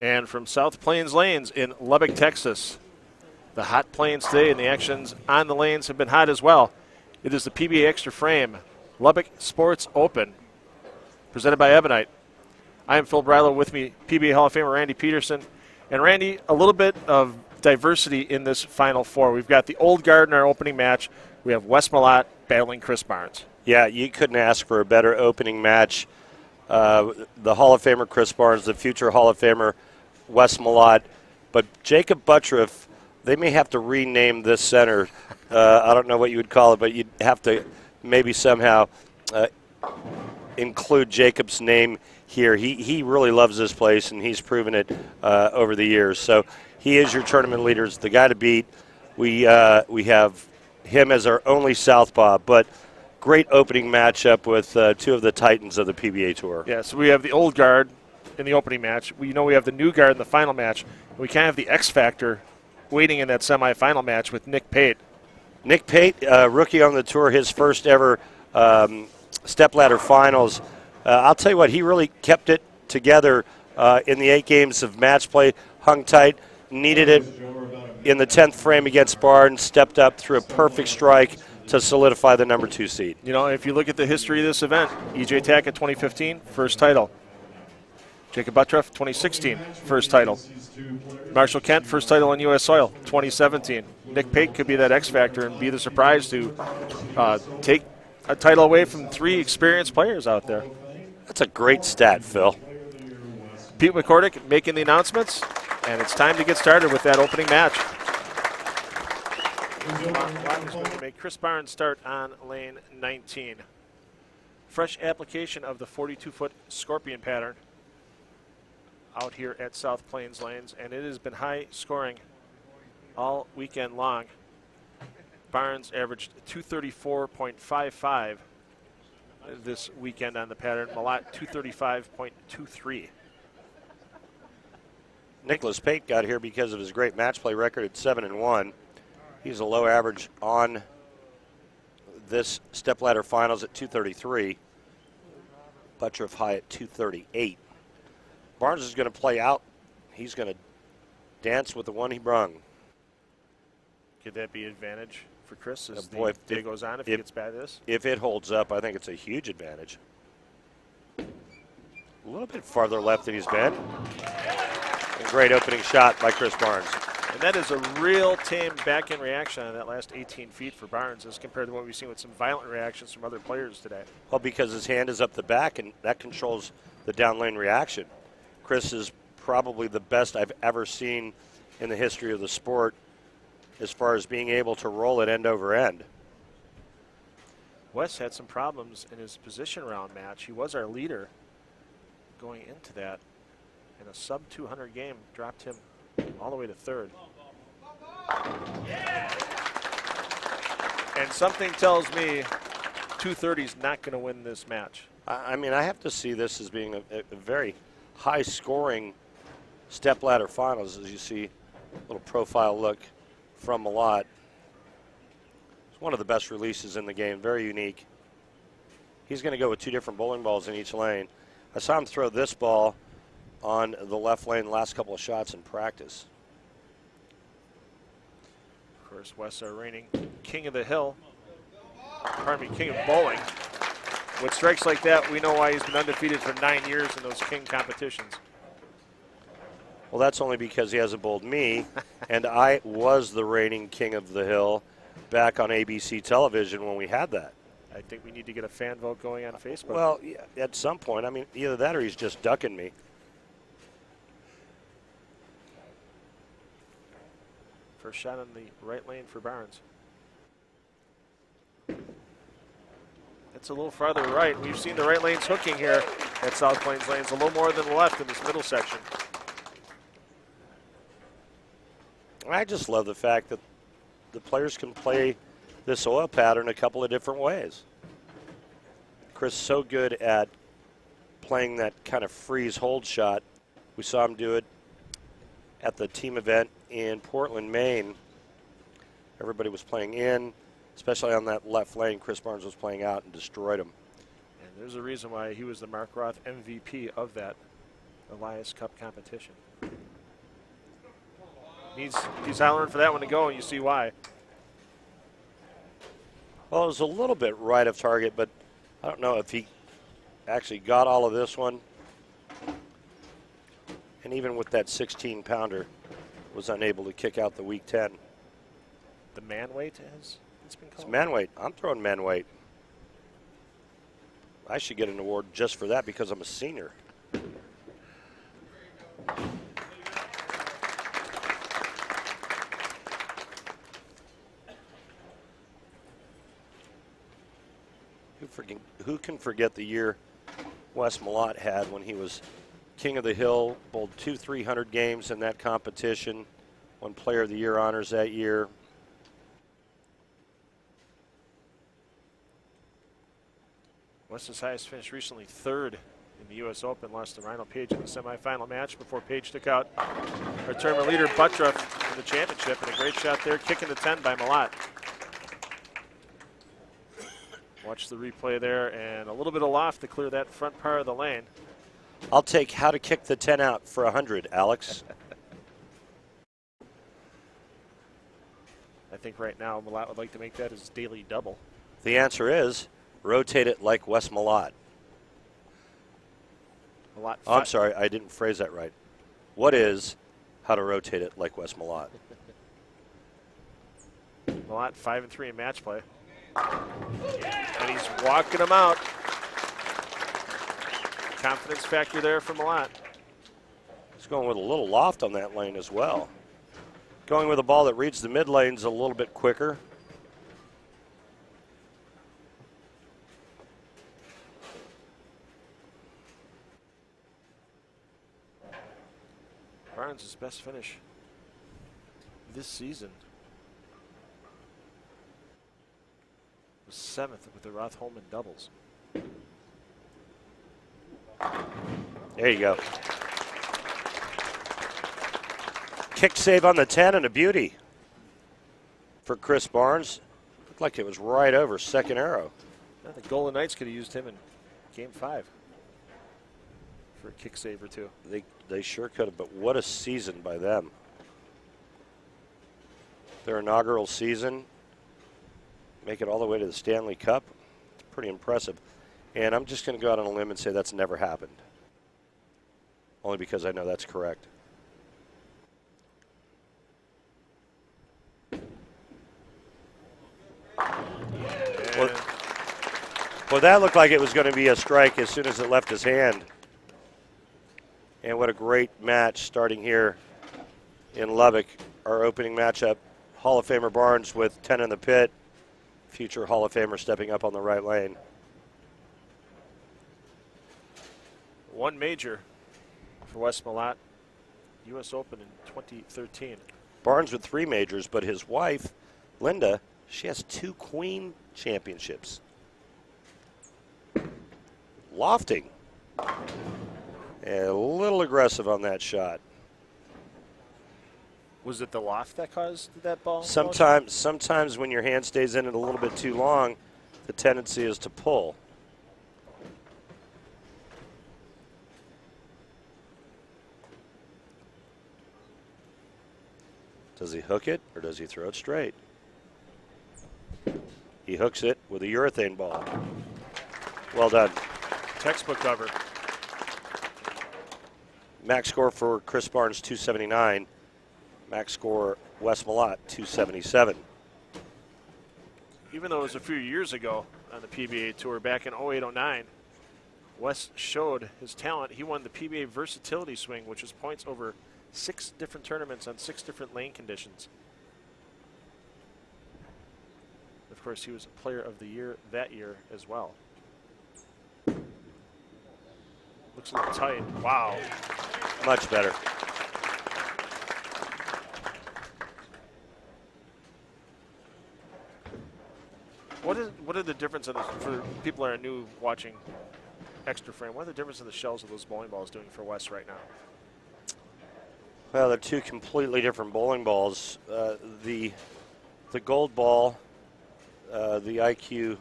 And from South Plains Lanes in Lubbock, Texas, the hot plains today, and the actions on the lanes have been hot as well. It is the PBA Extra Frame Lubbock Sports Open, presented by Ebonite. I am Phil Brylow, with me PBA Hall of Famer Randy Peterson. And Randy, a little bit of diversity in this Final Four. We've got the old guard in our opening match. We have Wes Malott battling Chris Barnes. Yeah, you couldn't ask for a better opening match. The Hall of Famer Chris Barnes, the future Hall of Famer Wes Malott. But Jakob Butturff, they may have to rename this center. I don't know what you would call it, but you'd have to maybe somehow include Jacob's name here. He really loves this place, and he's proven it over the years. So he is your tournament leader, the guy to beat. We have him as our only southpaw, but great opening matchup with two of the titans of the PBA Tour. Yeah, so we have the old guard in the opening match. We know we have the new guard in the final match. We kind of have the X factor waiting in that semifinal match with Nick Pate. Nick Pate, rookie on the tour, his first ever Stepladder finals. I'll tell you what, he really kept it together in the 8 games of match play, hung tight, needed it in the 10th frame against Barnes, stepped up through a perfect strike to solidify the number 2 seed. You know, if you look at the history of this event, E.J. Tackett, 2015, first title. Jakob Butturff, 2016, first title. Marshall Kent, first title on U.S. soil, 2017. Nick Pate could be that X factor and be the surprise to take a title away from 3 experienced players out there. That's a great stat, Phil. Pete McCordick making the announcements, and it's time to get started with that opening match. Is going to make Chris Barnes start on lane 19. Fresh application of the 42-foot scorpion pattern out here at South Plains Lanes, and it has been high scoring all weekend long. Barnes averaged 234.55 this weekend on the pattern. Malott 235.23. Nicholas Pate got here because of his great match play record at 7-1. He's a low average on this Stepladder finals at 233. Butturff high at 238. Barnes is going to play out. He's going to dance with the one he brung. Could that be an advantage for Chris as boy, the day goes on if he gets bad at this? If it holds up, I think it's a huge advantage. A little bit farther left than he's been. A great opening shot by Chris Barnes. And that is a real tame back-end reaction on that last 18 feet for Barnes as compared to what we've seen with some violent reactions from other players today. Well, because his hand is up the back, and that controls the down lane reaction. Chris is probably the best I've ever seen in the history of the sport as far as being able to roll it end over end. Wes had some problems in his position round match. He was our leader going into that. And a sub-200 game dropped him all the way to 3rd. And something tells me 230 is not going to win this match. I mean, I have to see this as being a very high-scoring Stepladder finals, as you see a little profile look from Malott. It's one of the best releases in the game, very unique. He's going to go with 2 different bowling balls in each lane. I saw him throw this ball on the left lane the last couple of shots in practice. Of course, Wes, our reigning king of the hill. Pardon me, king of bowling. With strikes like that, we know why he's been undefeated for 9 years in those king competitions. Well, that's only because he hasn't bowled me, and I was the reigning king of the hill back on ABC television when we had that. I think we need to get a fan vote going on Facebook. Well, yeah, at some point. I mean, either that or he's just ducking me. First shot on the right lane for Barnes. It's a little farther right. We've seen the right lanes hooking here at South Plains Lanes, a little more than the left in this middle section. I just love the fact that the players can play this oil pattern a couple of different ways. Chris is so good at playing that kind of freeze hold shot. We saw him do it at the team event in Portland, Maine. Everybody was playing in, especially on that left lane. Chris Barnes was playing out and destroyed him. And there's a reason why he was the Mark Roth MVP of that Elias Cup competition. He's hollering for that one to go, and you see why. Well, it was a little bit right of target, but I don't know if he actually got all of this one. And even with that 16-pounder, was unable to kick out the weak 10. The man weight, as it's been called? It's man weight. I'm throwing man weight. I should get an award just for that because I'm a senior. Who can forget the year Wes Malott had when he was King of the Hill, bowled 2 300 games in that competition, won Player of the Year honors that year. Wes's highest finish recently, third in the U.S. Open, lost to Rhino Page in the semifinal match before Page took out our tournament leader Butturff in the championship, and a great shot there, kicking the 10 by Malott. Watch the replay there, and a little bit of loft to clear that front part of the lane. I'll take how to kick the 10 out for 100, Alex. I think right now Malott would like to make that his daily double. The answer is rotate it like Wes Malott. Malott. Oh, I'm sorry, I didn't phrase that right. What is how to rotate it like Wes Malott? Malott 5-3 in match play. And he's walking them out. Confidence factor there for Malott. He's going with a little loft on that lane as well. Going with a ball that reads the mid lanes a little bit quicker. Barnes' best finish this season was 7th with the Roth-Holman doubles. There you go. Kick save on the 10 and a beauty for Chris Barnes. Looked like it was right over second arrow. I think Golden Knights could have used him in Game 5 for a kick save or two. They sure could have, but what a season by them. Their inaugural season, make it all the way to the Stanley Cup. It's pretty impressive. And I'm just going to go out on a limb and say that's never happened. Only because I know that's correct. Well, that looked like it was going to be a strike as soon as it left his hand. And what a great match starting here in Lubbock. Our opening matchup, Hall of Famer Barnes with 10 in the pit. Future Hall of Famer stepping up on the right lane. One major for Wes Malott, U.S. Open in 2013. Barnes with 3 majors, but his wife, Linda, she has 2 Queen championships. Lofting. And a little aggressive on that shot. Was it the loft that caused that ball? Sometimes when your hand stays in it a little bit too long, the tendency is to pull. Does he hook it or does he throw it straight? He hooks it with a urethane ball. Well done. Textbook cover. Max score for Chris Barnes, 279. Max score Wes Malott, 277. Even though it was a few years ago on the PBA Tour back in 08-09, Wes showed his talent. He won the PBA Versatility Swing, which is points over 6 different tournaments on 6 different lane conditions. Of course, he was Player of the Year that year as well. Looks a little tight. Wow. Much better. What are the differences for people that are new watching Extra Frame? What are the differences in the shells of those bowling balls doing for Wes right now? Well, they're 2 completely different bowling balls. The gold ball, the IQ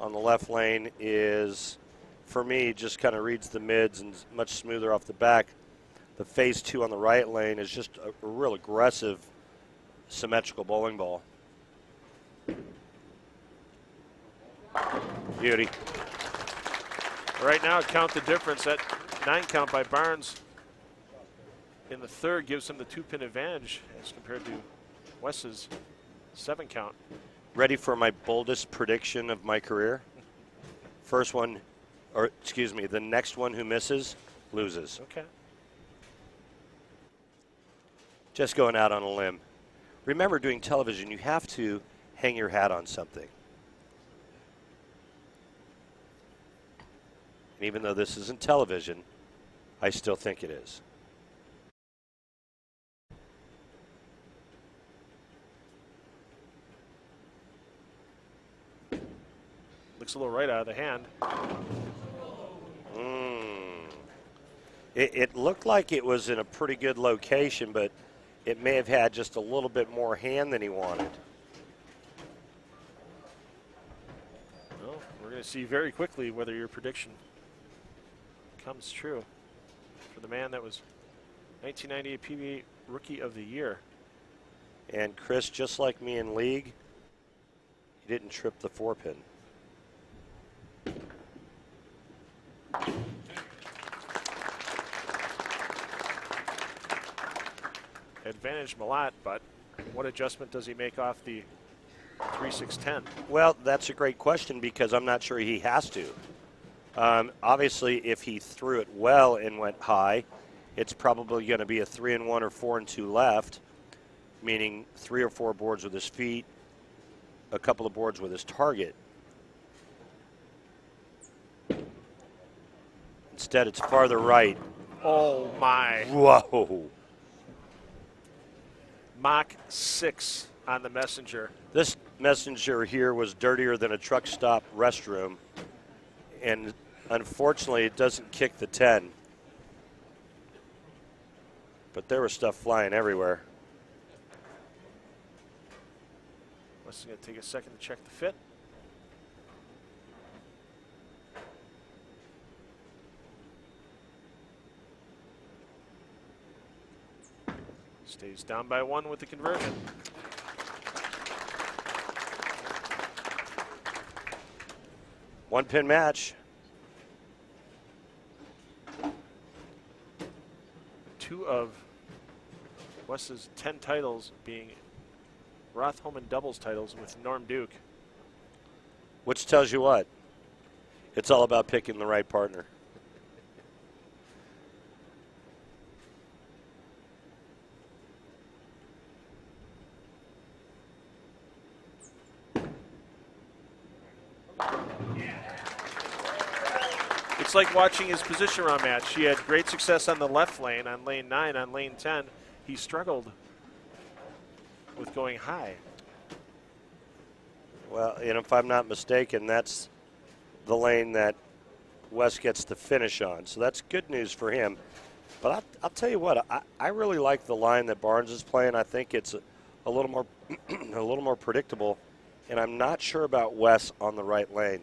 on the left lane is for me, just kind of reads the mids and is much smoother off the back. The phase 2 on the right lane is just a real aggressive, symmetrical bowling ball. Beauty. Right now, count the difference. That 9 count by Barnes in the third gives him the 2-pin advantage as compared to Wes's 7 count. Ready for my boldest prediction of my career? First one, or excuse me, the next one who misses loses. Okay. Just going out on a limb. Remember, doing television, you have to hang your hat on something. And even though this isn't television, I still think it is. Looks a little right out of the hand. It looked like it was in a pretty good location, but it may have had just a little bit more hand than he wanted. Well, we're going to see very quickly whether your prediction comes true for the man that was 1998 PBA Rookie of the Year. And Chris, just like me in league, he didn't trip the 4-pin. Advantage Malott, but what adjustment does he make off the 3-6-10? Well, that's a great question because I'm not sure he has to. Obviously, if he threw it well and went high, it's probably going to be a 3-1 or 4-2 left, meaning 3 or 4 boards with his feet, a couple of boards with his target. Instead, it's farther right. Oh, my. Whoa. Mach 6 on the Messenger. This Messenger here was dirtier than a truck stop restroom, and unfortunately, it doesn't kick the 10. But there was stuff flying everywhere. Wes is going to take a second to check the fit. Stays down by 1 with the conversion. One-pin match. 2 of Wes's 10 titles being Roth-Homan doubles titles with Norm Duke. Which tells you what? It's all about picking the right partner. It's like watching his position round match. He had great success on the left lane, on lane 9, on lane 10. He struggled with going high. Well, and if I'm not mistaken, that's the lane that Wes gets to finish on. So that's good news for him. But I'll tell you what, I really like the line that Barnes is playing. I think it's a little more a little more predictable, and I'm not sure about Wes on the right lane.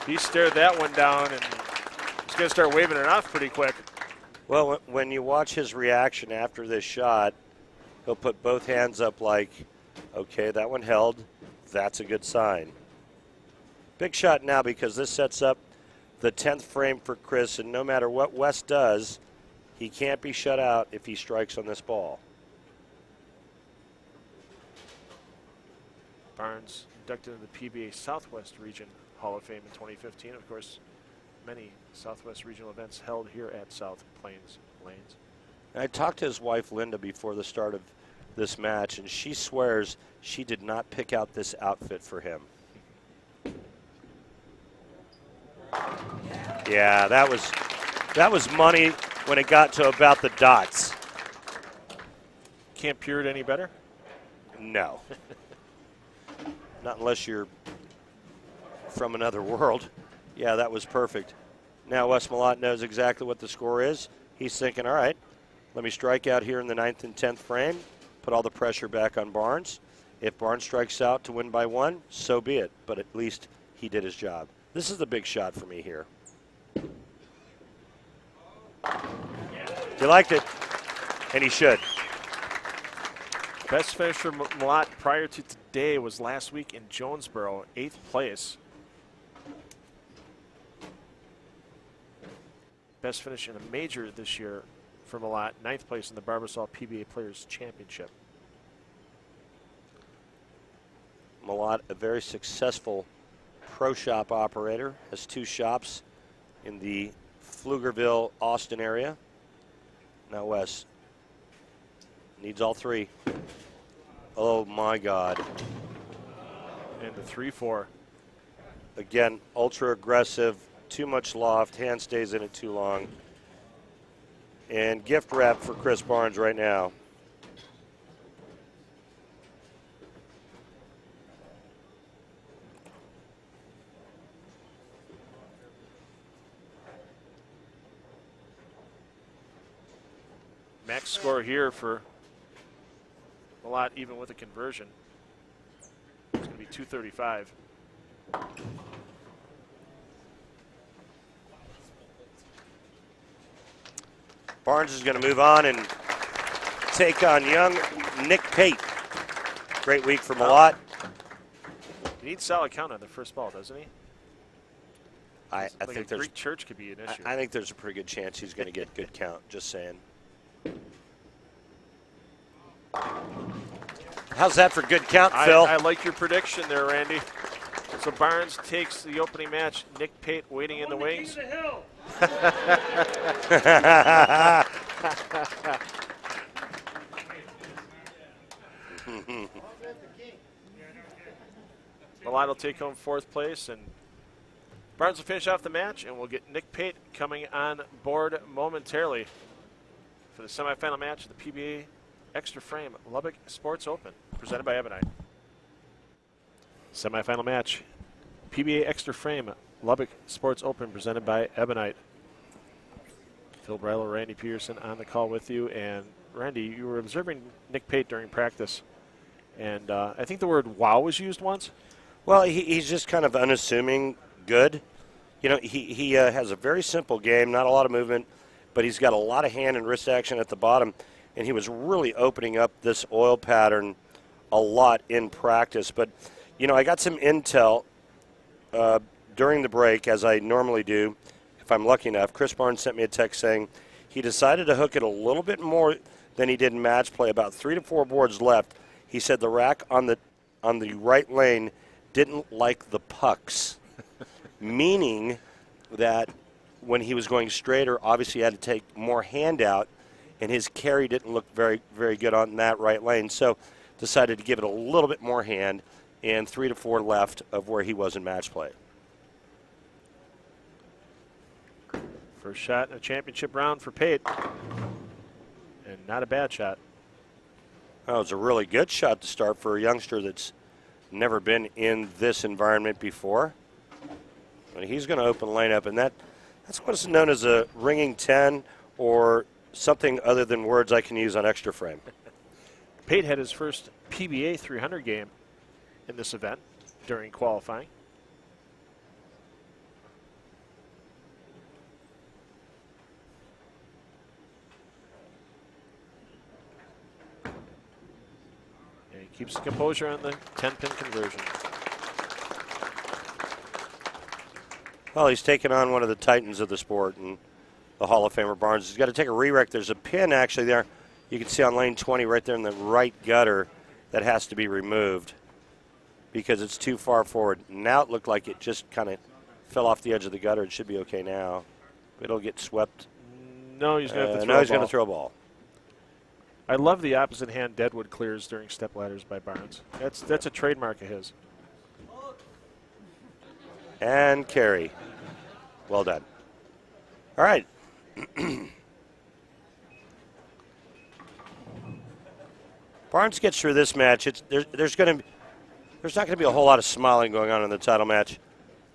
He stared that one down, and he's going to start waving it off pretty quick. Well, when you watch his reaction after this shot, he'll put both hands up like, okay, that one held. That's a good sign. Big shot now because this sets up the 10th frame for Chris, and no matter what Wes does, he can't be shut out if he strikes on this ball. Barnes inducted in the PBA Southwest Region Hall of Fame in 2015. Of course, many Southwest regional events held here at South Plains Lanes. I talked to his wife, Linda, before the start of this match, and she swears she did not pick out this outfit for him. Yeah, that was money when it got to about the dots. Can't pure it any better? No. Not unless you're from another world. Yeah, that was perfect. Now Wes Malott knows exactly what the score is. He's thinking, all right, let me strike out here in the 9th and 10th frame, put all the pressure back on Barnes. If Barnes strikes out to win by 1, so be it. But at least he did his job. This is the big shot for me here. He liked it, and he should. Best finish for Malott prior to today was last week in Jonesboro, 8th place. Best finish in a major this year for Malott, 9th place in the Barbasol PBA Players Championship. Malott, a very successful pro shop operator, has 2 shops in the Pflugerville, Austin area. Now Wes needs all 3. Oh my God. And the 3-4. Again, ultra aggressive, too much loft, hand stays in it too long. And gift wrap for Chris Barnes right now. Max score here for Malott, even with a conversion. It's going to be 235. Barnes is going to move on and take on young Nick Pate. Great week for Malott. He needs solid count on the first ball, doesn't he? I Like think a there's Greek church could be an issue. I think there's a pretty good chance he's going to get good count. Just saying. How's that for good count, Phil? I like your prediction there, Randy. So Barnes takes the opening match. Nick Pate waiting in the wings. Malott will take home 4th place, and Barnes will finish off the match, and we'll get Nick Pate coming on board momentarily for the semifinal match of the PBA Extra Frame Lubbock Sports Open, presented by Ebonite. Semifinal match, PBA Extra Frame Lubbock Sports Open, presented by Ebonite. Phil Breiler, Randy Peterson on the call with you. And Randy, you were observing Nick Pate during practice, and I think the word wow was used once. Well, he's just kind of unassuming good. You know, he has a very simple game, not a lot of movement, but he's got a lot of hand and wrist action at the bottom, and he was really opening up this oil pattern a lot in practice. But, you know, I got some intel during the break, as I normally do, if I'm lucky enough. Chris Barnes sent me a text saying he decided to hook it a little bit more than he did in match play, about 3 to 4 boards left. He said the rack on the right lane didn't like the pucks, meaning that when he was going straighter, obviously he had to take more hand out, and his carry didn't look very, very good on that right lane. So decided to give it a little bit more hand, and 3 to 4 left of where he was in match play. First shot in a championship round for Pate, and not a bad shot. That was a really good shot to start for a youngster that's never been in this environment before. And he's going to open lane up, and that's what's known as a ringing 10 or something other than words I can use on Extra Frame. Pate had his first PBA 300 game in this event during qualifying. And he keeps the composure on the 10-pin conversion. Well, he's taken on one of the titans of the sport, and the Hall of Famer Barnes. He's got to take a re-rec. There's a pin actually there. You can see on lane 20 right there in the right gutter that has to be removed because it's too far forward. Now it looked like it just kind of fell off the edge of the gutter. It should be okay now. It'll get swept. No, he's going to have to throw a ball. No, he's going to throw a ball. I love the opposite hand deadwood clears during step ladders by Barnes. That's a trademark of his. And carry. Well done. All right. Barnes gets through this match. There's not going to be a whole lot of smiling going on in the title match.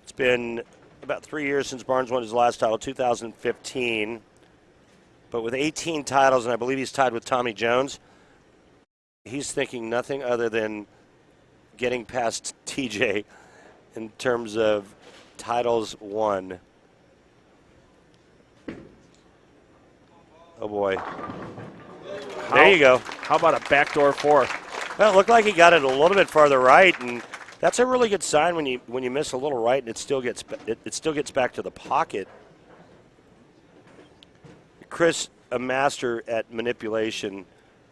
It's been about 3 years since Barnes won his last title, 2015. But with 18 titles, and I believe he's tied with Tommy Jones, he's thinking nothing other than getting past TJ in terms of titles won. Oh, boy. There you go. How about a backdoor 4? Well, it looked like he got it a little bit farther right, and that's a really good sign when you miss a little right and it still gets back to the pocket. Chris, a master at manipulation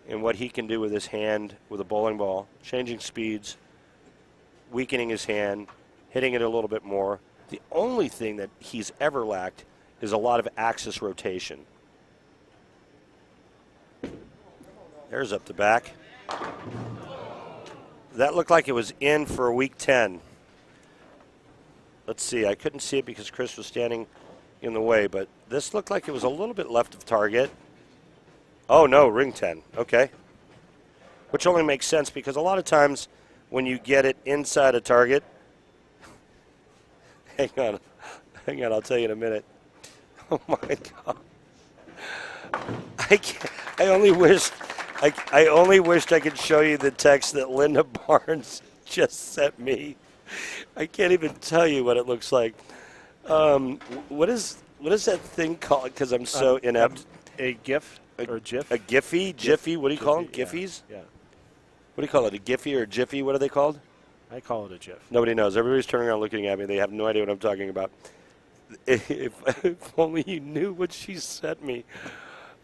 and what he can do with his hand with a bowling ball, changing speeds, weakening his hand, hitting it a little bit more. The only thing that he's ever lacked is a lot of axis rotation. There's up the back. That looked like it was in for week 10. Let's see. I couldn't see it because Chris was standing in the way, but this looked like it was a little bit left of target. Oh, no, ring 10. Okay. Which only makes sense because a lot of times when you get it inside a target, hang on, I'll tell you in a minute. Oh, my God. I only wished I could show you the text that Linda Barnes just sent me. I can't even tell you what it looks like. What is that thing called? Because I'm so inept. A GIF or GIF? A Giphy? Jiffy? What do you call them? Giffies? Yeah. What do you call it? A Giphy or a Jiffy? What are they called? I call it a GIF. Nobody knows. Everybody's turning around looking at me. They have no idea what I'm talking about. If only you knew what she sent me.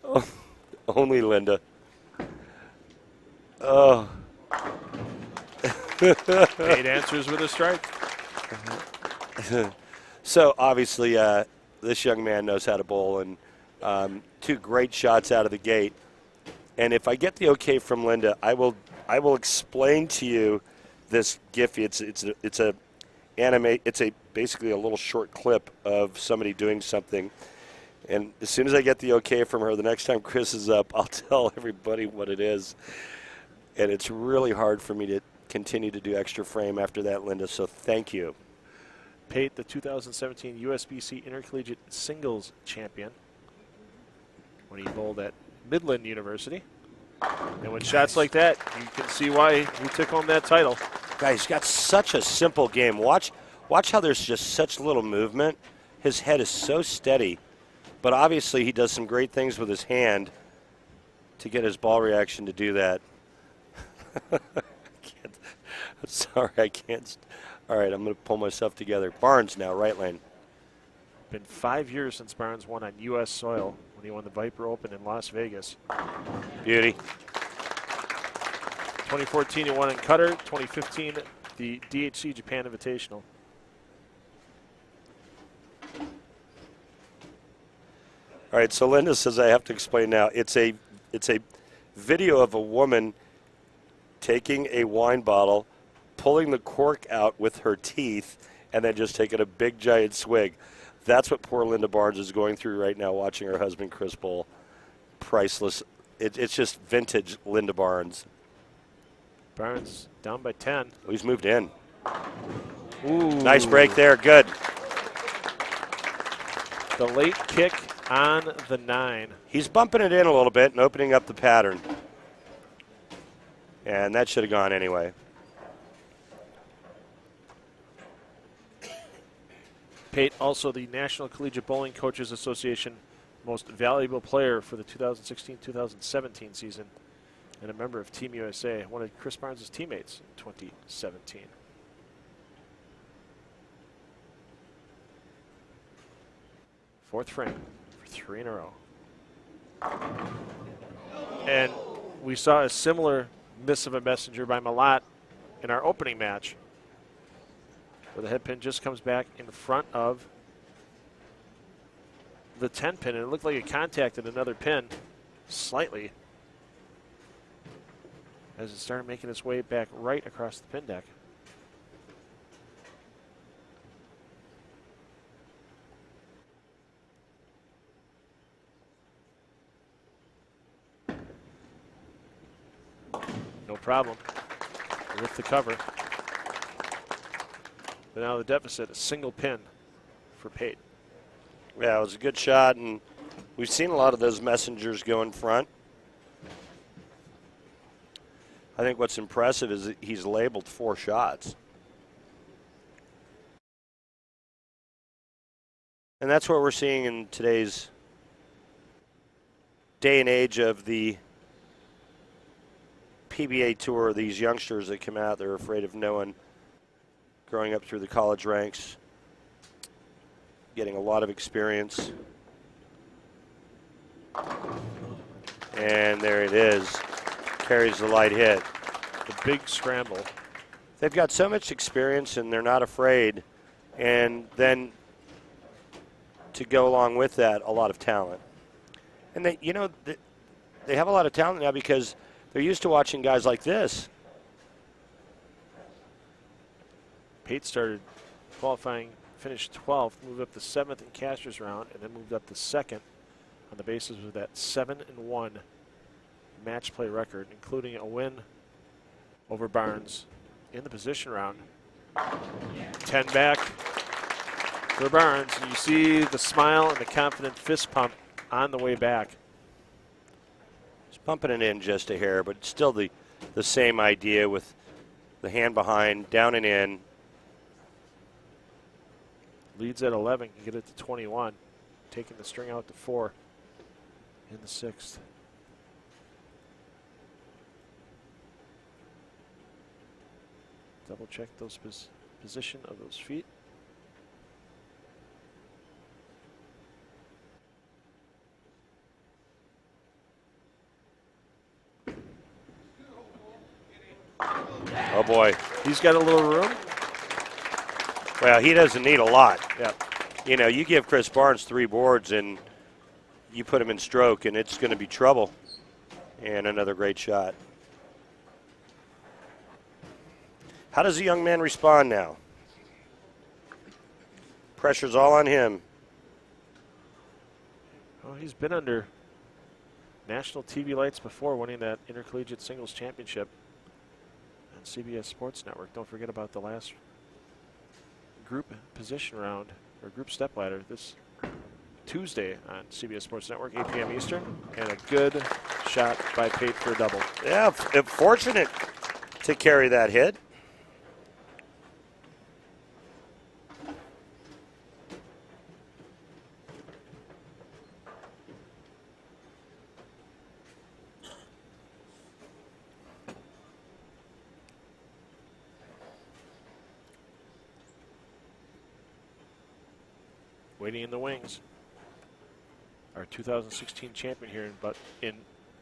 Oh, only Linda. Oh. 8 answers with a strike. So obviously, this young man knows how to bowl, and 2 great shots out of the gate. And if I get the okay from Linda, I will explain to you this Giphy. It's basically a little short clip of somebody doing something. And as soon as I get the okay from her, the next time Chris is up, I'll tell everybody what it is. And it's really hard for me to continue to do extra frame after that, Linda, so thank you. Pate, the 2017 USBC Intercollegiate Singles Champion, when he bowled at Midland University. And with shots like that, you can see why he took home that title. Guys, he's got such a simple game. Watch how there's just such little movement. His head is so steady. But obviously he does some great things with his hand to get his ball reaction to do that. I'm sorry, I can't. All right, I'm going to pull myself together. Barnes now, right lane. Been 5 years since Barnes won on U.S. soil when he won the Viper Open in Las Vegas. Beauty. 2014 he won in Qatar. 2015 the DHC Japan Invitational. All right, so Linda says I have to explain now. It's a video of a woman taking a wine bottle, pulling the cork out with her teeth, and then just taking a big giant swig. That's what poor Linda Barnes is going through right now, watching her husband Chris bowl. Priceless. It's just vintage Linda Barnes. Barnes down by 10. Oh, he's moved in. Ooh. Nice break there. Good. The late kick on the 9. He's bumping it in a little bit and opening up the pattern. And that should have gone anyway. Pate, also the National Collegiate Bowling Coaches Association Most Valuable Player for the 2016-2017 season, and a member of Team USA, one of Chris Barnes' teammates in 2017. Fourth frame for 3 in a row. And we saw a similar miss of a messenger by Malott in our opening match, where the head pin just comes back in front of the 10 pin, and it looked like it contacted another pin slightly as it started making its way back right across the pin deck. No problem with the cover. But now the deficit, a single pin for Pate. Yeah, it was a good shot, and we've seen a lot of those messengers go in front. I think what's impressive is that he's labeled 4 shots. And that's what we're seeing in today's day and age of the PBA Tour. These youngsters that come out, they're afraid of no one, growing up through the college ranks, getting a lot of experience. And there it is. Carries the light hit. The big scramble. They've got so much experience and they're not afraid. And then to go along with that, a lot of talent. And they, you know, they have a lot of talent now because they're used to watching guys like this. Pate started qualifying, finished 12th, moved up to 7th in Casters round, and then moved up to 2nd on the basis of that 7-1 match play record, including a win over Barnes in the position round. 10 back for Barnes, and you see the smile and the confident fist pump on the way back. He's pumping it in just a hair, but still the same idea with the hand behind, down and in. Leads at 11, can get it to 21, taking the string out to 4 in the 6th. Double check those position of those feet. Oh boy. He's got a little room. Well, he doesn't need a lot. Yeah. You know, you give Chris Barnes 3 boards and you put him in stroke and it's going to be trouble. And another great shot. How does the young man respond now? Pressure's all on him. Well, he's been under national TV lights before, winning that intercollegiate singles championship on CBS Sports Network. Don't forget about the last group position round, or group stepladder, this Tuesday on CBS Sports Network, 8 p.m. Eastern, and a good shot by Pate for a double. Yeah, fortunate to carry that hit. Waiting in the wings, our 2016 champion here in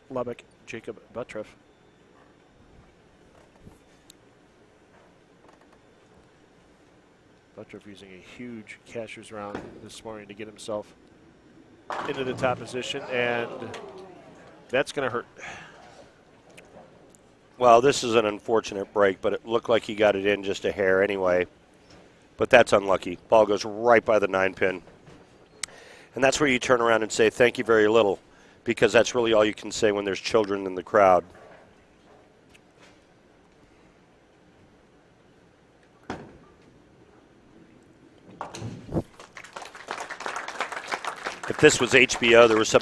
Lubbock, Jakob Butturff. Butturff using a huge cashier's round this morning to get himself into the top position, and that's going to hurt. Well, this is an unfortunate break, but it looked like he got it in just a hair anyway. But that's unlucky. Ball goes right by the 9-pin. And that's where you turn around and say, thank you very little, because that's really all you can say when there's children in the crowd. If this was HBO, there was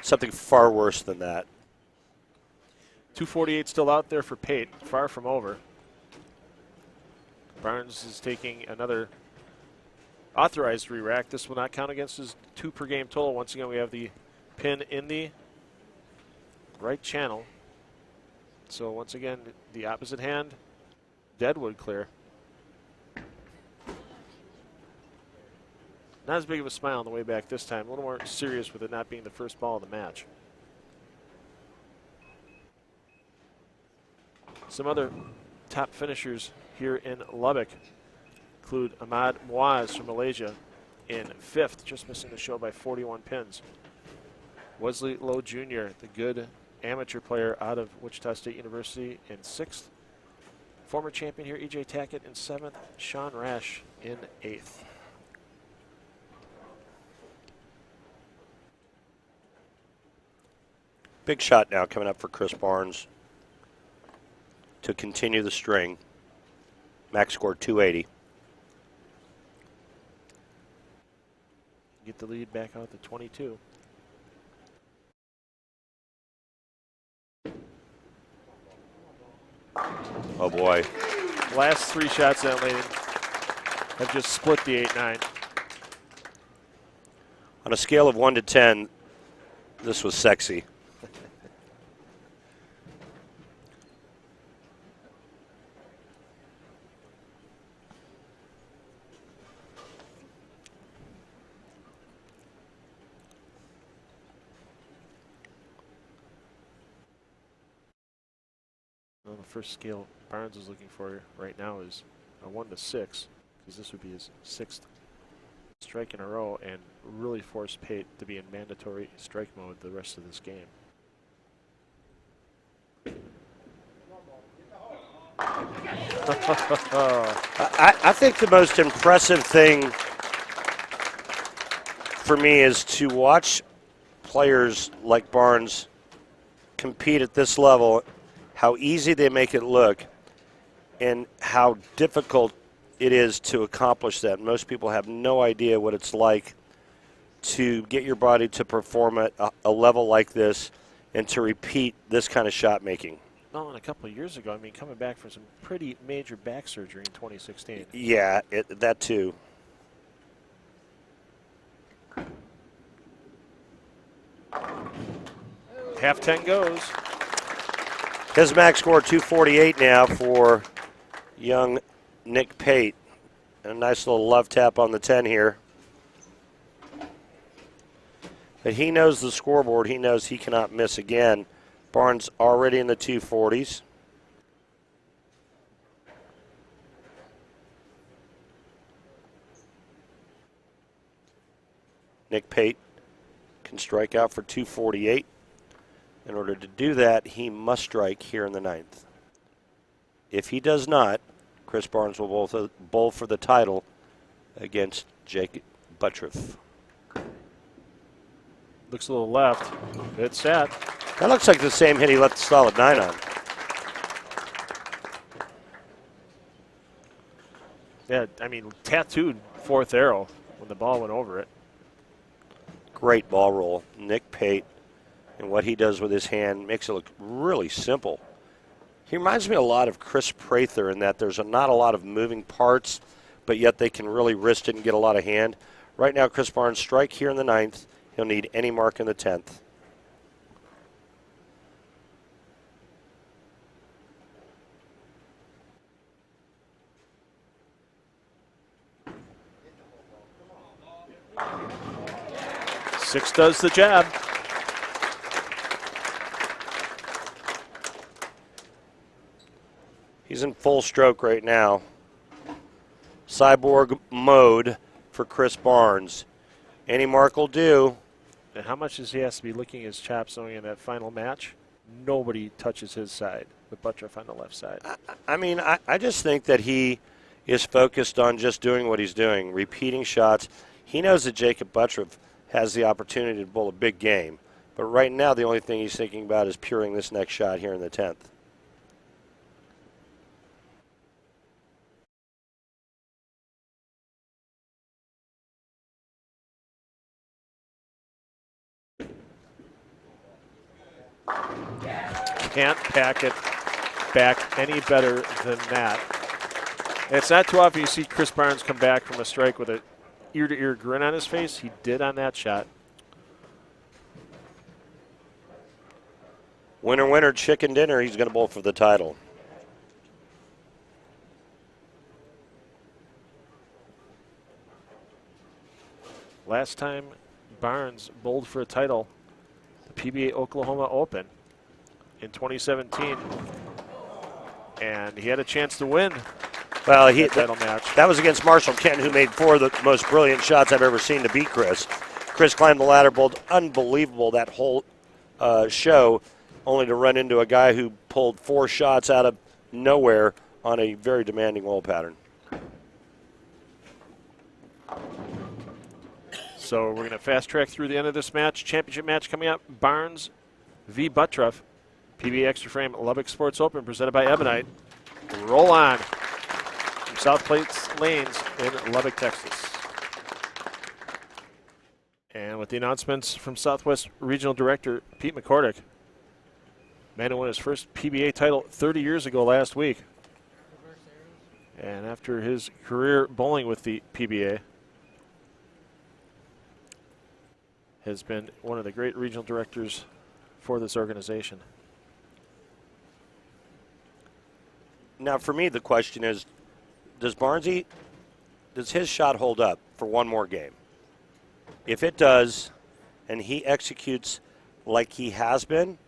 something far worse than that. 248 still out there for Pate, far from over. Barnes is taking another authorized re-rack. This will not count against his 2 per game total. Once again, we have the pin in the right channel. So once again, the opposite hand, deadwood clear. Not as big of a smile on the way back this time. A little more serious with it not being the first ball of the match. Some other top finishers here in Lubbock include Ahmad Muaz from Malaysia in 5th, just missing the show by 41 pins. Wesley Lowe Jr., the good amateur player out of Wichita State University, in 6th. Former champion here, E.J. Tackett, in 7th. Sean Rash in 8th. Big shot now coming up for Chris Barnes to continue the string. Max scored 280. Get the lead back out to 22. boy. Last 3 shots in that lane have just split the 8-9. On a scale of 1 to 10, this was sexy. Well, the first scale Barnes is looking for right now is a 1 to 6, because this would be his 6th strike in a row and really force Pate to be in mandatory strike mode the rest of this game. I think the most impressive thing for me is to watch players like Barnes compete at this level, how easy they make it look, and how difficult it is to accomplish that. Most people have no idea what it's like to get your body to perform at a level like this and to repeat this kind of shot making. Well, and a couple of years ago, I mean, coming back from some pretty major back surgery in 2016. Yeah, that too. Half 10 goes. His max score 248 now for young Nick Pate. And a nice little love tap on the 10 here. But he knows the scoreboard. He knows he cannot miss again. Barnes already in the 240s. Nick Pate can strike out for 248. In order to do that, he must strike here in the 9th. If he does not, Chris Barnes will bowl for the title against Jakob Butturff. Looks a little left. It's set. That looks like the same hit he left the solid 9 on. Yeah, I mean, tattooed 4th arrow when the ball went over it. Great ball roll. Nick Pate and what he does with his hand makes it look really simple. He reminds me a lot of Chris Prather in that there's not a lot of moving parts, but yet they can really wrist it and get a lot of hand. Right now, Chris Barnes strike here in the 9th. He'll need any mark in the 10th. Six does the job. He's in full stroke right now. Cyborg mode for Chris Barnes. Any mark will do. And how much does he has to be licking his chops knowing in that final match? Nobody touches his side with Butturff on the left side. I just think that he is focused on just doing what he's doing, repeating shots. He knows that Jakob Butturff has the opportunity to bowl a big game. But right now, the only thing he's thinking about is puring this next shot here in the 10th. Can't pack it back any better than that. And it's not too often you see Chris Barnes come back from a strike with a ear-to-ear grin on his face. He did on that shot. Winner, winner, chicken dinner. He's going to bowl for the title. Last time Barnes bowled for a title, the PBA Oklahoma Open in 2017, and he had a chance to win. Well, that title match. That was against Marshall Kent, who made 4 of the most brilliant shots I've ever seen to beat Chris. Chris climbed the ladder, bowled unbelievable that whole show, only to run into a guy who pulled 4 shots out of nowhere on a very demanding roll pattern. So we're going to fast track through the end of this match. Championship match coming up, Barnes v. Butturff. PBA Extra Frame Lubbock Sports Open presented by Ebonite. Roll on from South Plains Lanes in Lubbock, Texas. And with the announcements from Southwest Regional Director Pete McCordick, man who won his first PBA title 30 years ago last week. And after his career bowling with the PBA, has been one of the great regional directors for this organization. Now, for me, the question is, does his shot hold up for one more game? If it does, and he executes like he has been,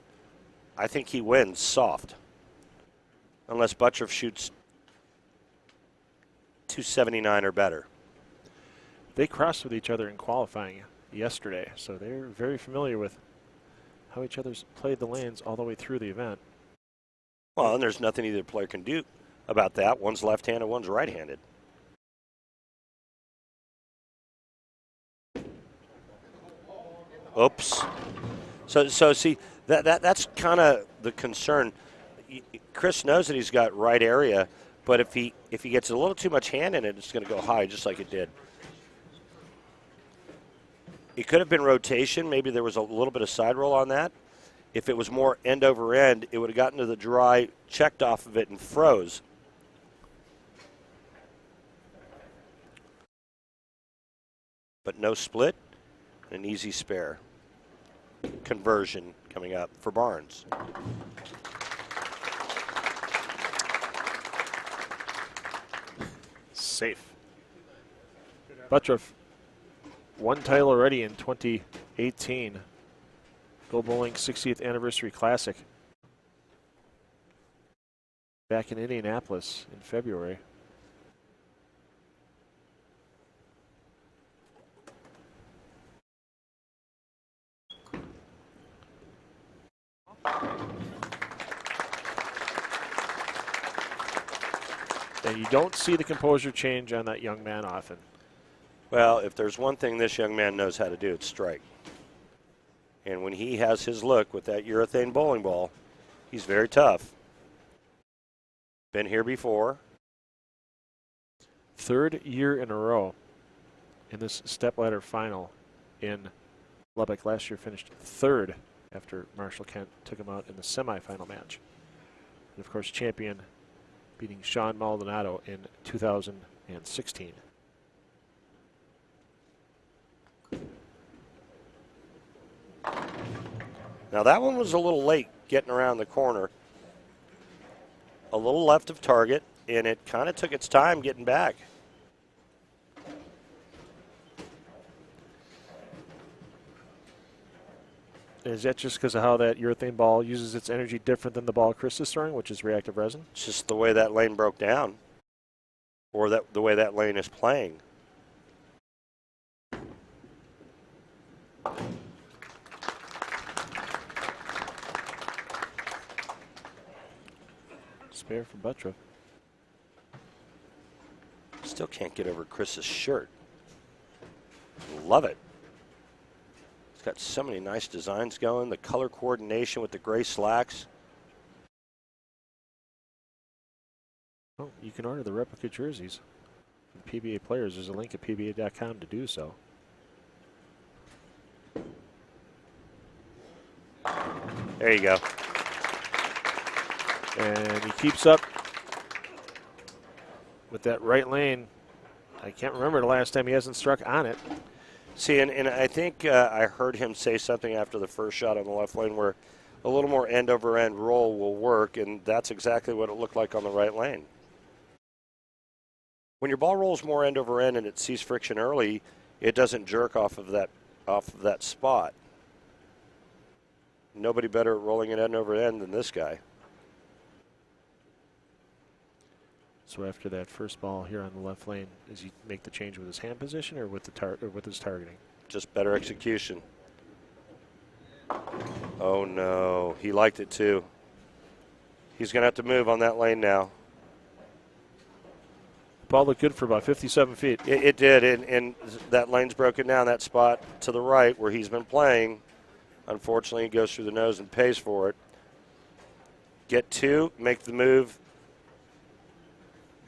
I think he wins soft. Unless Butturff shoots 279 or better. They crossed with each other in qualifying yesterday, so they're very familiar with how each other's played the lanes all the way through the event. Well, and there's nothing either player can do about that. One's left-handed, one's right-handed. Oops. So see, that's kind of the concern. Chris knows that he's got right area, but if he gets a little too much hand in it, it's going to go high, just like it did. It could have been rotation. Maybe there was a little bit of side roll on that. If it was more end over end, it would have gotten to the dry, checked off of it, and froze. But no split, an easy spare. Conversion coming up for Barnes. Safe. Butturff, one title already in 2018. Go Bowling 60th Anniversary Classic. Back in Indianapolis in February. And you don't see the composure change on that young man often. Well, if there's one thing this young man knows how to do, it's strike. And when he has his look with that urethane bowling ball, he's very tough. Been here before. Third year in a row in this Stepladder final in Lubbock. Last year finished third after Marshall Kent took him out in the semifinal match. And of course, champion beating Sean Maldonado in 2016. Now that one was a little late getting around the corner. A little left of target, and it kind of took its time getting back. Is that just because of how that urethane ball uses its energy different than the ball Chris is throwing, which is reactive resin? It's just the way that lane broke down, or the way that lane is playing. Spare for Butturff. Still can't get over Chris's shirt. Love it. It's got so many nice designs going. The color coordination with the gray slacks. Oh, you can order the replica jerseys from PBA players. There's a link at PBA.com to do so. There you go. And he keeps up with that right lane. I can't remember the last time he hasn't struck on it. See, and I think I heard him say something after the first shot on the left lane where a little more end-over-end roll will work, and that's exactly what it looked like on the right lane. When your ball rolls more end-over-end and it sees friction early, it doesn't jerk off of that spot. Nobody better at rolling it end-over-end than this guy. So after that first ball here on the left lane, does he make the change with his hand position or with his targeting? Just better execution. Oh no, he liked it too. He's going to have to move on that lane now. Ball looked good for about 57 feet. It did, and that lane's broken down. That spot to the right where he's been playing, unfortunately, he goes through the nose and pays for it. Get two, make the move,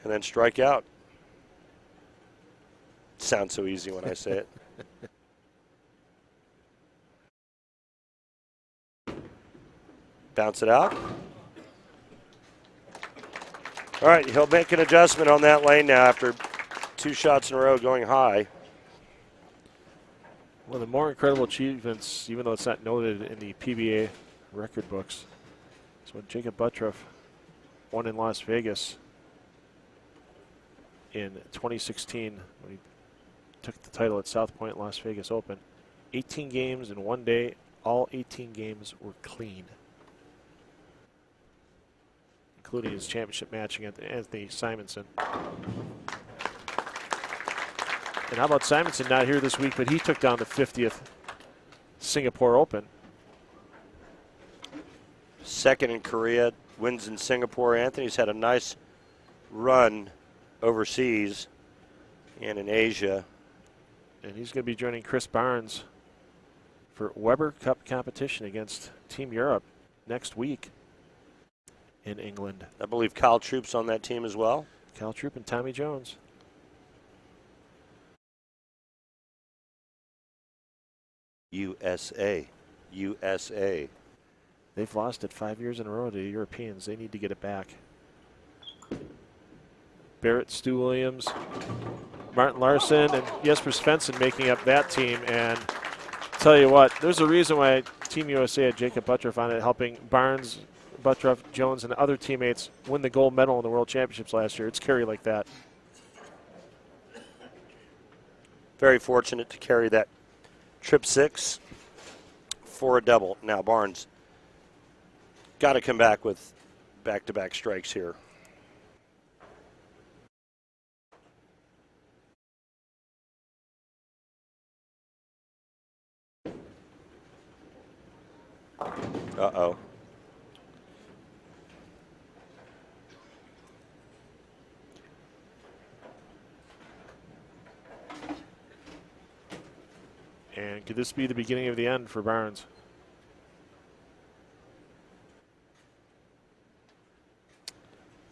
and then strike out. Sounds so easy when I say it. Bounce it out. All right, he'll make an adjustment on that lane now after 2 shots in a row going high. One of the more incredible achievements, even though it's not noted in the PBA record books, is when Jakob Butturff won in Las Vegas in 2016 when he took the title at South Point Las Vegas Open. 18 games in one day. All 18 games were clean, including his championship match against Anthony Simonson. And how about Simonson, not here this week, but he took down the 50th Singapore Open. Second in Korea, wins in Singapore. Anthony's had a nice run overseas and in Asia. And he's going to be joining Chris Barnes for Weber Cup competition against Team Europe next week in England. I believe Kyle Troop's on that team as well. Kyle Troop and Tommy Jones. USA. USA. They've lost it 5 years in a row to the Europeans. They need to get it back. Barrett, Stu Williams, Martin Larson, and Jesper Svensson making up that team. And tell you what, there's a reason why Team USA had Jakob Butturff on it, helping Barnes, Butturff, Jones, and other teammates win the gold medal in the World Championships last year. It's carry like that. Very fortunate to carry that trip 6 for a double. Now Barnes got to come back with back-to-back strikes here. Uh-oh. And could this be the beginning of the end for Barnes?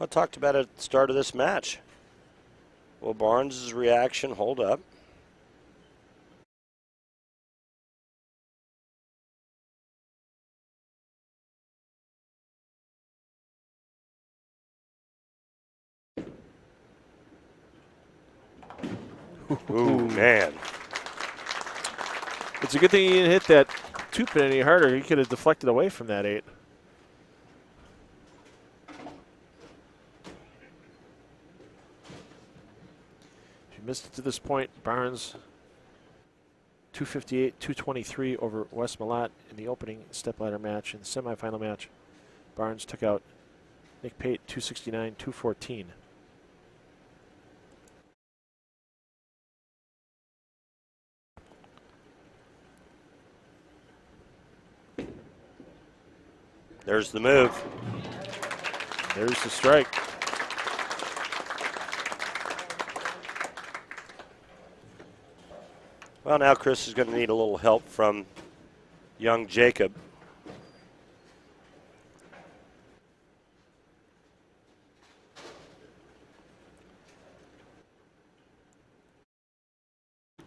I talked about it at the start of this match. Will Barnes' reaction hold up? Ooh, man. It's a good thing he didn't hit that 2-pin any harder. He could have deflected away from that 8. If you missed it to this point, Barnes 258, 223 over Wes Malott in the opening stepladder match. In the semifinal match, Barnes took out Nick Pate 269, 214. There's the move. There's the strike. Well, now Chris is going to need a little help from young Jakob.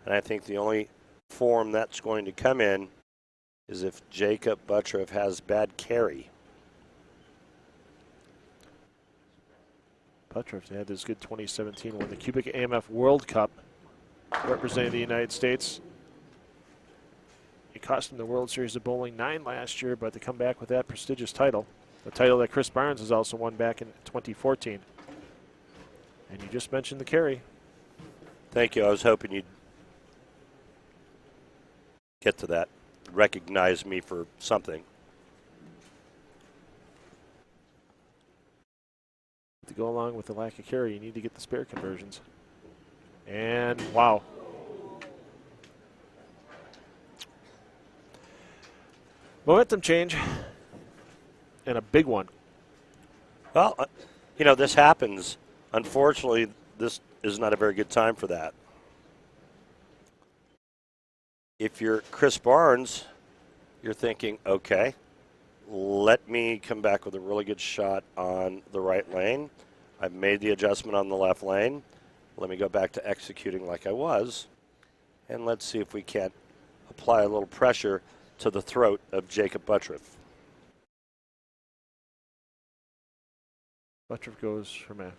And I think the only form that's going to come in is if Jakob Butturff has bad carry. Butturff had this good 2017 won the Cubic AMF World Cup representing the United States. It cost him the World Series of Bowling 9 last year, but to come back with that prestigious title, a title that Chris Barnes has also won back in 2014. And you just mentioned the carry. Thank you. I was hoping you'd get to that. Recognize me for something. To go along with the lack of carry, you need to get the spare conversions. And wow. Momentum change. And a big one. Well, you know, this happens. Unfortunately, this is not a very good time for that. If you're Chris Barnes, you're thinking, okay, let me come back with a really good shot on the right lane. I've made the adjustment on the left lane. Let me go back to executing like I was. And let's see if we can't apply a little pressure to the throat of Jakob Butturff. Butturff goes from a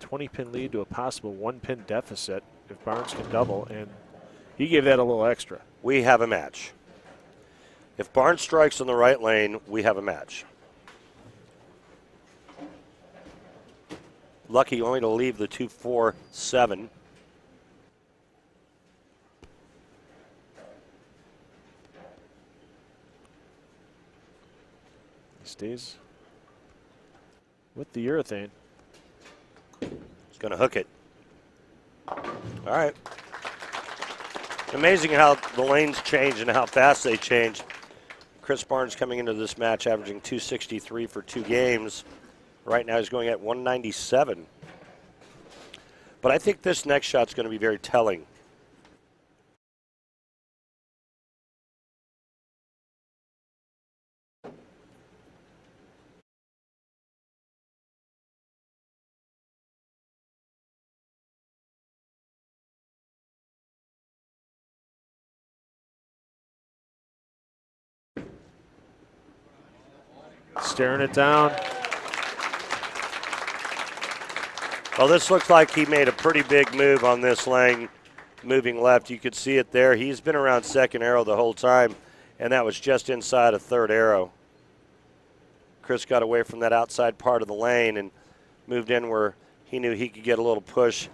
20-pin lead to a possible 1-pin deficit if Barnes can double, and he gave that a little extra. We have a match. If Barnes strikes in the right lane, we have a match. Lucky only to leave the 2-4-7. He stays with the urethane. He's going to hook it. All right. Amazing how the lanes change and how fast they change. Chris Barnes coming into this match averaging 263 for 2 games. Right now he's going at 197. But I think this next shot's going to be very telling. Staring it down. Well, this looks like he made a pretty big move on this lane, moving left. You could see it there. He's been around second arrow the whole time, and that was just inside a third arrow. Chris got away from that outside part of the lane and moved in where he knew he could get a little push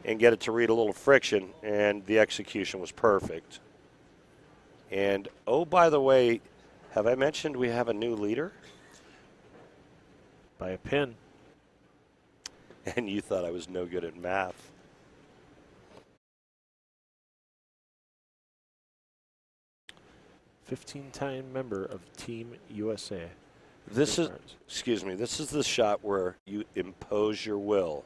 and get it to read a little friction, and the execution was perfect. And, oh, by the way, have I mentioned we have a new leader? By a pin. And you thought I was no good at math. "15-time member of Team USA." This is the shot where you impose your will.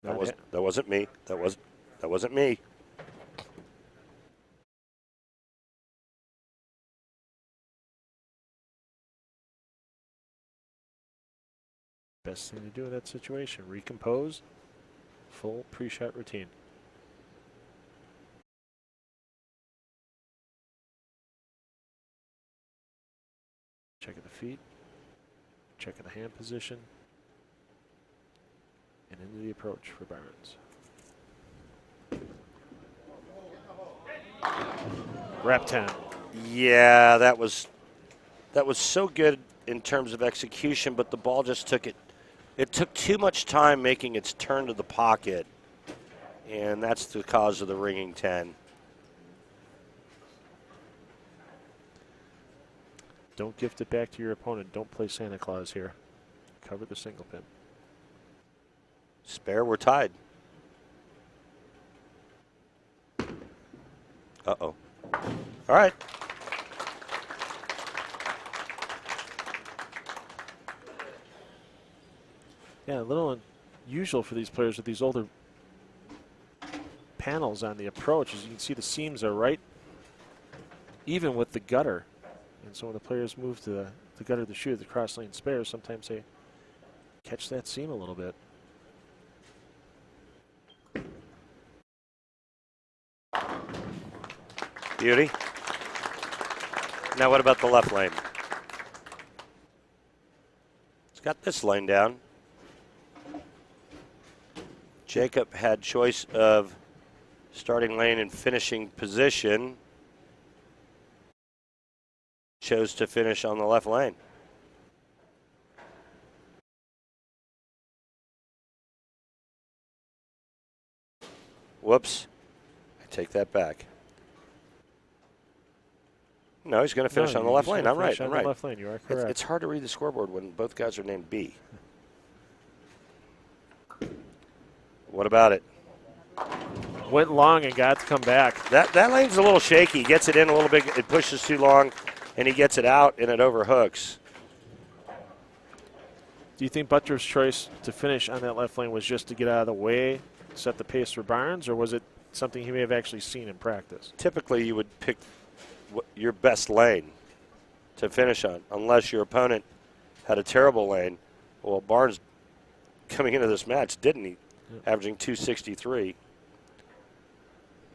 That wasn't me. That wasn't me. Best thing to do in that situation: recompose, full pre-shot routine. Checking the feet, checking the hand position, and into the approach for Barnes. Wrap 10. Yeah, that was so good in terms of execution, but the ball just took it. It took too much time making its turn to the pocket, and that's the cause of the ringing 10. Don't gift it back to your opponent. Don't play Santa Claus here. Cover the single pin. Spare, we're tied. Uh-oh. All right. Yeah, a little unusual for these players with these older panels on the approach. As you can see, the seams are right even with the gutter. And so when the players move to the gutter of the shoe, the cross lane spares, sometimes they catch that seam a little bit. Beauty. Now what about the left lane? It's got this lane down. Jakob had choice of starting lane and finishing position. Chose to finish on the left lane. Whoops. I take that back. No, he's going to finish on the left lane. I'm right. I'm right. Left lane. You are correct. It's hard to read the scoreboard when both guys are named B. What about it? Went long and got to come back. That lane's a little shaky. Gets it in a little bit. It pushes too long, and he gets it out, and it overhooks. Do you think Butturff's choice to finish on that left lane was just to get out of the way, set the pace for Barnes, or was it something he may have actually seen in practice? Typically, you would pick your best lane to finish on, unless your opponent had a terrible lane. Well, Barnes, coming into this match, didn't he? Yep. Averaging 263.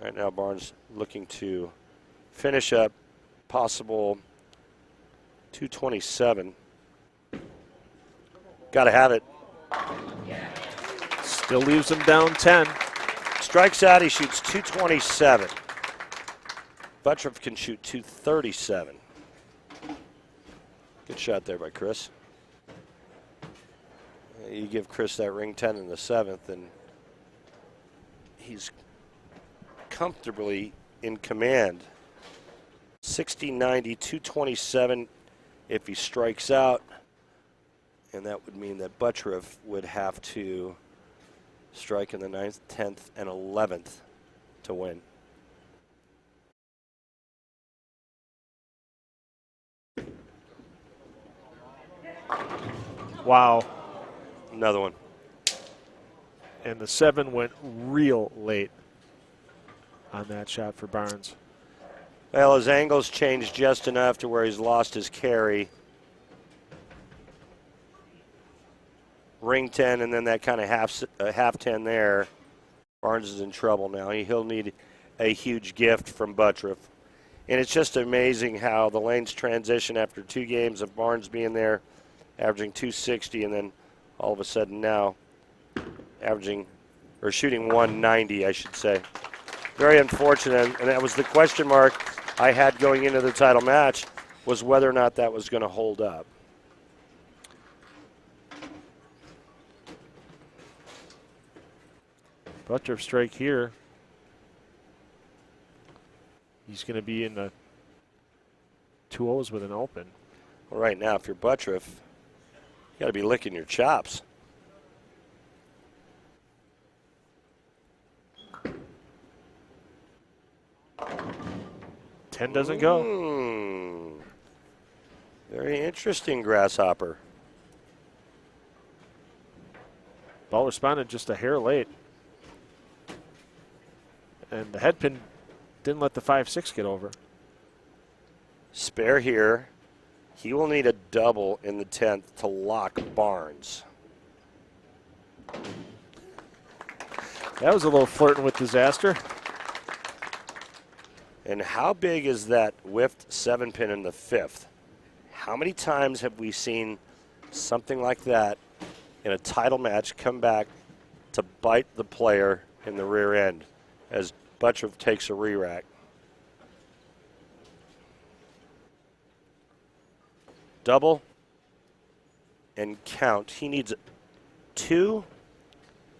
Right now, Barnes looking to finish up possible 227. Got to have it. Still leaves him down 10. Strikes out, he shoots 227. Butturff can shoot 237. Good shot there by Chris. You give Chris that ring 10 in the 7th, and he's comfortably in command. 60-90, 227 if he strikes out, and that would mean that Butturff would have to strike in the 9th, 10th, and 11th to win. Wow. Another one. And the 7 went real late on that shot for Barnes. Well, his angle's changed just enough to where he's lost his carry. Ring 10 and then that kind of half 10 there. Barnes is in trouble now. He'll need a huge gift from Butturff. And it's just amazing how the lanes transition after 2 games of Barnes being there, averaging 260, and then all of a sudden now shooting 190, I should say. Very unfortunate, and that was the question mark I had going into the title match, was whether or not that was going to hold up. Butturff strike here. He's going to be in the 2-0s with an open. Well, right now, if you're Butturff, you got to be licking your chops. Ten doesn't go. Very interesting, Grasshopper. Ball responded just a hair late. And the head pin didn't let the 5-6 get over. Spare here. He will need a double in the 10th to lock Barnes. That was a little flirting with disaster. And how big is that whiffed 7-pin in the 5th? How many times have we seen something like that in a title match come back to bite the player in the rear end as Butturff takes a re-rack? Double and count. He needs 2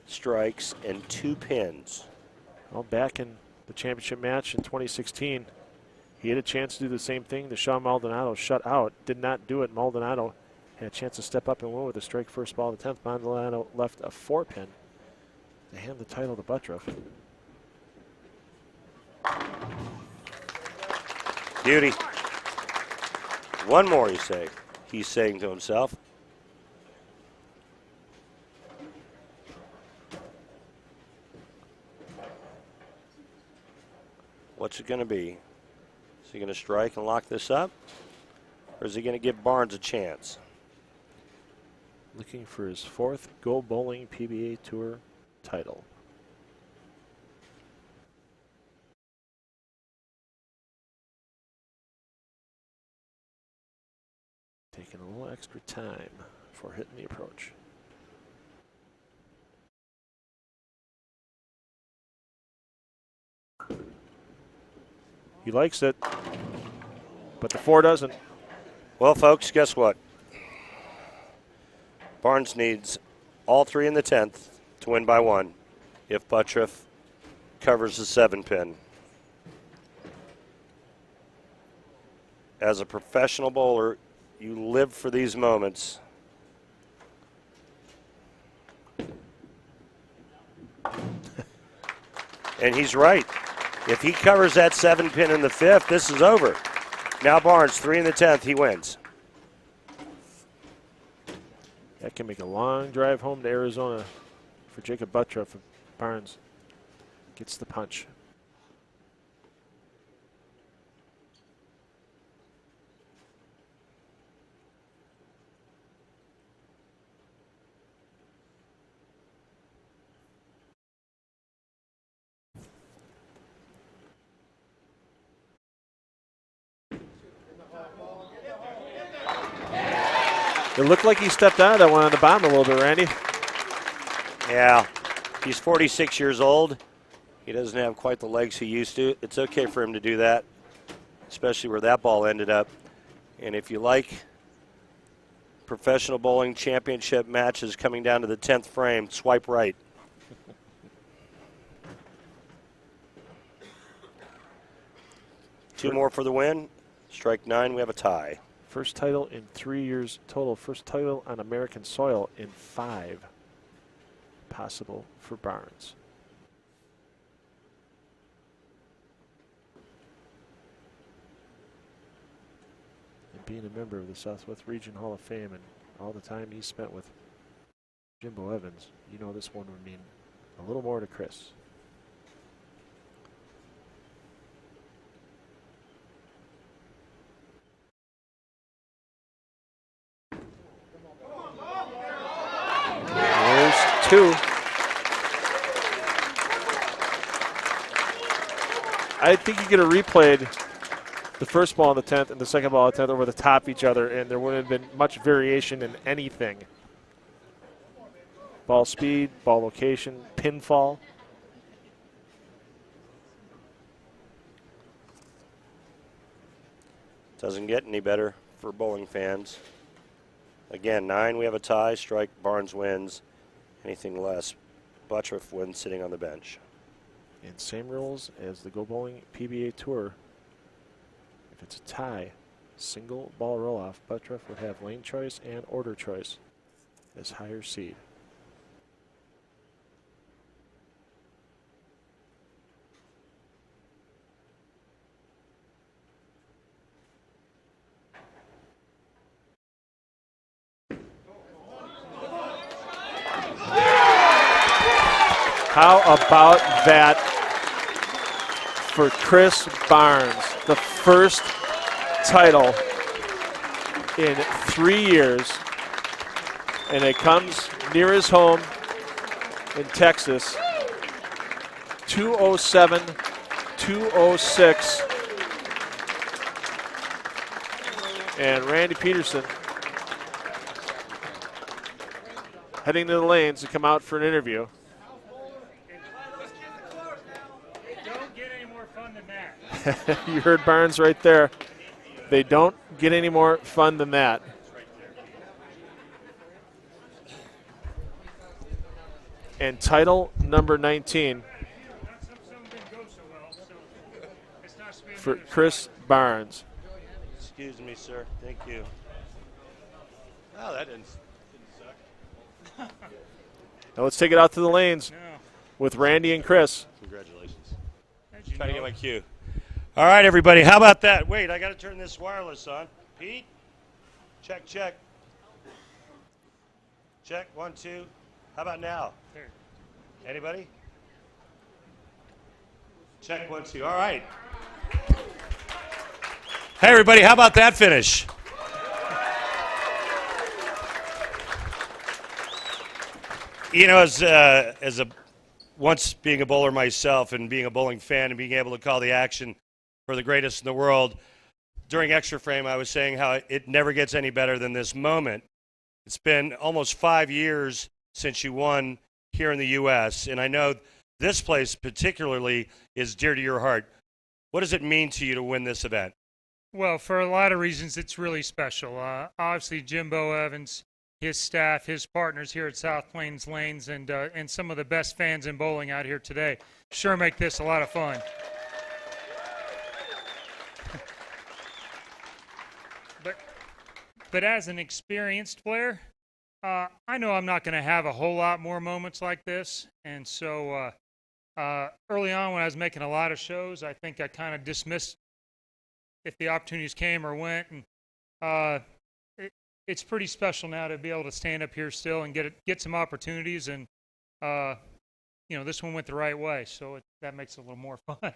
strikes and 2 pins. Well, back in the championship match in 2016, he had a chance to do the same thing. The Sean Maldonado shut out. Did not do it. Maldonado had a chance to step up and win with a strike first ball of the 10th. Maldonado left a 4-pin to hand the title to Butturff. Beauty. One more, you say. He's saying to himself. What's it going to be? Is he going to strike and lock this up? Or is he going to give Barnes a chance? Looking for his 4th Go Bowling PBA Tour title. Taking a little extra time for hitting the approach. He likes it, but the 4 doesn't. Well, folks, guess what? Barnes needs all 3 in the 10th to win by 1 if Butturff covers the 7-pin. As a professional bowler, you live for these moments. And he's right. If he covers that 7-pin in the 5th, this is over. Now Barnes, 3 in the 10th, he wins. That can make a long drive home to Arizona for Jakob Butturff if Barnes gets the punch. It looked like he stepped out of that one on the bottom a little bit, Randy. Yeah, he's 46 years old. He doesn't have quite the legs he used to. It's okay for him to do that, especially where that ball ended up. And if you like professional bowling championship matches coming down to the 10th frame, swipe right. Two more for the win. Strike 9, we have a tie. First title in 3 years total. First title on American soil in 5. Possible for Barnes. And being a member of the Southwest Region Hall of Fame and all the time he spent with Jimbo Evans, you know this one would mean a little more to Chris. There's 2. I think you could have replayed the first ball on the 10th and the second ball on the 10th over the top of each other, and there wouldn't have been much variation in anything. Ball speed, ball location, pinfall. Doesn't get any better for bowling fans. Again, 9, we have a tie. Strike, Barnes wins. Anything less, Butturff wins sitting on the bench. And same rules as the Go Bowling PBA Tour. If it's a tie, single ball roll-off, Butturff would have lane choice and order choice as higher seed. How about that for Chris Barnes? The first title in 3 years, and it comes near his home in Texas. 207, 206. And Randy Peterson heading to the lanes to come out for an interview. You heard Barnes right there. They don't get any more fun than that. And title number 19 for Chris Barnes. Excuse me, sir. Thank you. Oh, that didn't suck. Now let's take it out to the lanes with Randy and Chris. Congratulations. Trying to get my cue. All right, everybody. How about that? Wait, I got to turn this wireless on. Pete? Check, check. Check, 1, 2. How about now? Anybody? Check, 1, 2. All right. Hey, everybody. How about that finish? You know, as a once being a bowler myself and being a bowling fan and being able to call the action for the greatest in the world, during Extra Frame I was saying how it never gets any better than this moment. It's been almost 5 years since you won here in the U.S., and I know this place particularly is dear to your heart. What does it mean to you to win this event? Well, for a lot of reasons, it's really special. Obviously, Jimbo Evans, his staff, his partners here at South Plains Lanes, and some of the best fans in bowling out here today sure make this a lot of fun. But as an experienced player, I know I'm not going to have a whole lot more moments like this. And so early on when I was making a lot of shows, I think I kind of dismissed if the opportunities came or went. And it's pretty special now to be able to stand up here still and get some opportunities. And, you know, this one went the right way. So that makes it a little more fun.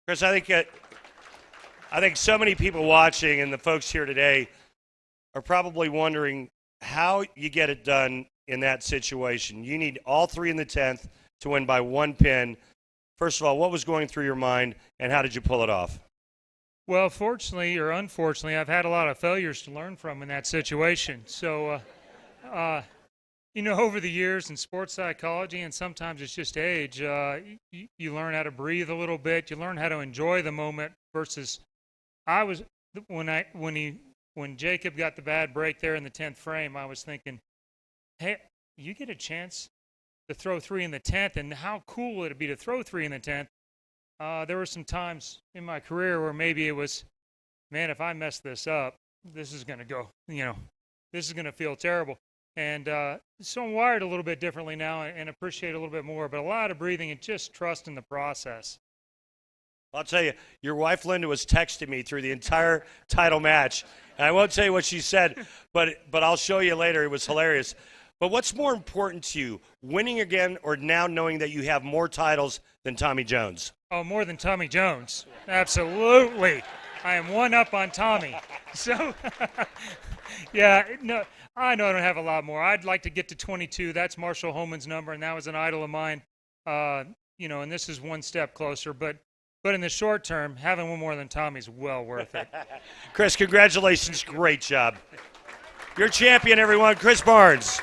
Chris, I think so many people watching and the folks here today are probably wondering how you get it done in that situation. You need all 3 in the 10th to win by 1 pin. First of all, what was going through your mind, and how did you pull it off? Well, fortunately or unfortunately, I've had a lot of failures to learn from in that situation. So, over the years in sports psychology, and sometimes it's just age, you learn how to breathe a little bit. You learn how to enjoy the moment. Versus, I was when Jakob got the bad break there in the 10th frame, I was thinking, hey, you get a chance to throw 3 in the 10th, and how cool would it be to throw 3 in the 10th? There were some times in my career where maybe it was, man, if I mess this up, this is going to go, this is going to feel terrible. And so I'm wired a little bit differently now and appreciate a little bit more, but a lot of breathing and just trust in the process. I'll tell you, your wife Linda was texting me through the entire title match. And I won't tell you what she said, but I'll show you later. It was hilarious. But what's more important to you, winning again or now knowing that you have more titles than Tommy Jones? Oh, more than Tommy Jones. Absolutely. I am one up on Tommy. So, yeah, no, I know I don't have a lot more. I'd like to get to 22. That's Marshall Holman's number, and that was an idol of mine. And this is one step closer. But in the short term, having one more than Tommy's well worth it. Chris, congratulations. Great job. Your champion, everyone, Chris Barnes.